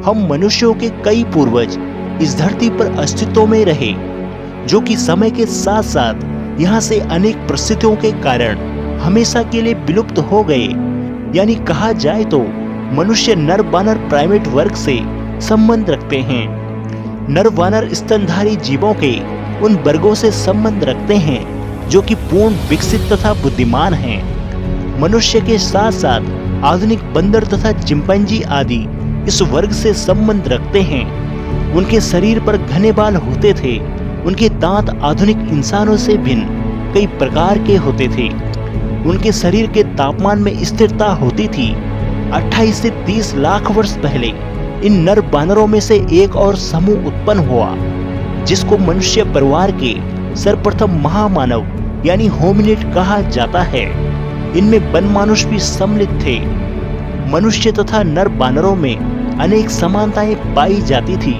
हम मनुष्यों के कई पूर्वज इस धरती पर अस्तित्व में रहे, जो कि समय के साथ साथ यहाँ से अनेक परिस्थितियों के कारण हमेशा के लिए विलुप्त हो गए। यानी कहा जाए तो मनुष्य नर वानर प्राइमेट वर्ग से संबंध रखते हैं। नर वानर स्तनधारी जीवों के उन वर्गों से संबंध रखते हैं जो कि पूर्ण विकसित तथा बुद्धिमान हैं। मनुष्य के साथ साथ आधुनिक बंदर तथा चिंपैंजी आदि इस वर्ग से संबंध रखते हैं। उनके शरीर पर घने बाल होते थे। उनके दांत आधुनिक इंसानों से भिन्न कई प्रकार के होते थे। उनके शरीर के तापमान में स्थिरता होती थी। 28 से 30 लाख वर्ष पहले इन नर वानरों में से एक और समूह उत्पन्न हुआ, जिसको मनुष्य परिवार के सर्वप्रथम महामानव यानी होमिनिड कहा जाता है। इनमें वनमानुष भी सम्मिलित थे। मनुष्य तथा नर वानरों में अनेक समानताएं पाई जाती थी।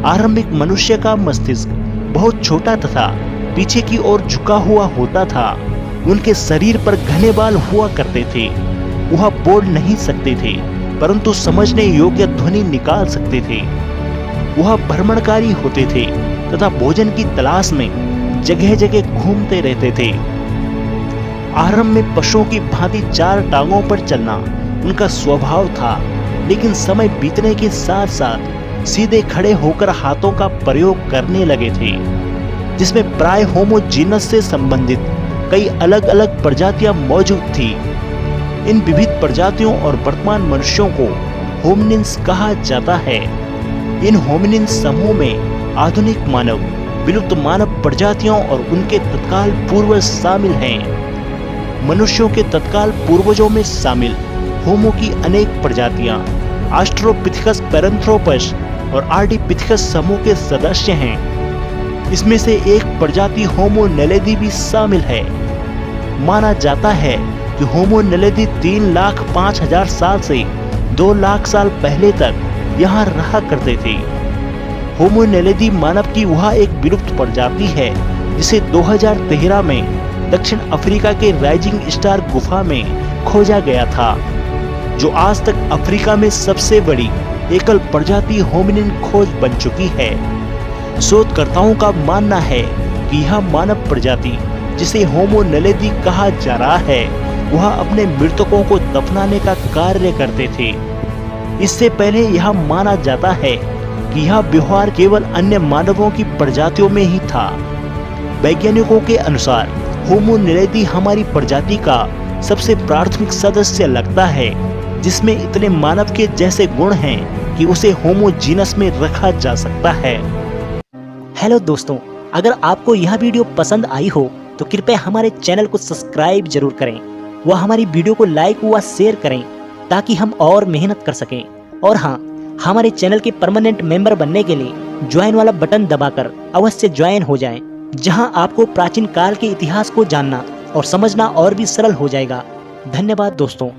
आरंभिक मनुष्य का मस्तिष्क बहुत छोटा तथा पीछे की ओर झुका हुआ होता था। उनके शरीर पर घने बाल हुआ करते थे। वह बोल नहीं सकते थे, परंतु समझने योग्य ध्वनि निकाल सकते थे। वह भ्रमणकारी होते थे तथा भोजन की तलाश में जगह जगह घूमते रहते थे। आरंभ में पशुओं की भांति 4 टांगों पर चलना उनका स्वभाव था, लेकिन समय बीतने के साथ साथ सीधे खड़े होकर हाथों का प्रयोग करने लगे थे, जिसमें प्राय होमोजीनस से संबंधित कई अलग अलग प्रजातियां मौजूद थी। इन विविध प्रजातियों और वर्तमान मनुष्यों को होमिनिन्स कहा जाता है। इन होमिनिन्स समूह में आधुनिक मानव, विलुप्त मानव प्रजातियों और उनके तत्काल पूर्वज शामिल हैं। मनुष्यों के तत्काल पूर्वजों में शामिल होमो की अनेक प्रजातियां ऑस्ट्रोपिथेकस पैरेंथ्रोपस और आर्डिपिथेकस समूह के सदस्य हैं। इसमें से एक प्रजाति होमो नेलेदी भी शामिल है। माना जाता है कि होमो नेलेदी 3,05,000 साल से 2 लाख साल पहले तक यहाँ रहा करते थे। होमो नेलेदी मानव की वह एक विलुप्त प्रजाति है जिसे 2013 में दक्षिण अफ्रीका के राइजिंग स्टार गुफा में खोजा गया था, जो आज तक अफ्रीका में सबसे बड़ी एकल प्रजाति होमिनिन खोज बन चुकी है। शोधकर्ताओं का मानना है कि यह मानव प्रजाति, जिसे होमो नेलेदी कहा जा रहा है, वह अपने मृतकों को दफनाने का कार्य करते थे। इससे पहले यह माना जाता है कि यह व्यवहार केवल अन्य मानवों की प्रजातियों में ही था। वैज्ञानिकों के अनुसार होमो नेलेदी हमारी प्रजाति का सबसे प्राथमिक सदस्य लगता है, जिसमें इतने मानव के जैसे गुण हैं कि उसे होमोजीनस में रखा जा सकता है। हेलो दोस्तों, अगर आपको यह वीडियो पसंद आई हो तो कृपया हमारे चैनल को सब्सक्राइब जरूर करें व हमारी वीडियो को लाइक व शेयर करें ताकि हम और मेहनत कर सकें। और हाँ, हमारे चैनल के परमानेंट मेंबर बनने के लिए ज्वाइन वाला बटन दबाकर अवश्य ज्वाइन हो जाएं, जहां आपको प्राचीन काल के इतिहास को जानना और समझना और भी सरल हो जाएगा। धन्यवाद दोस्तों।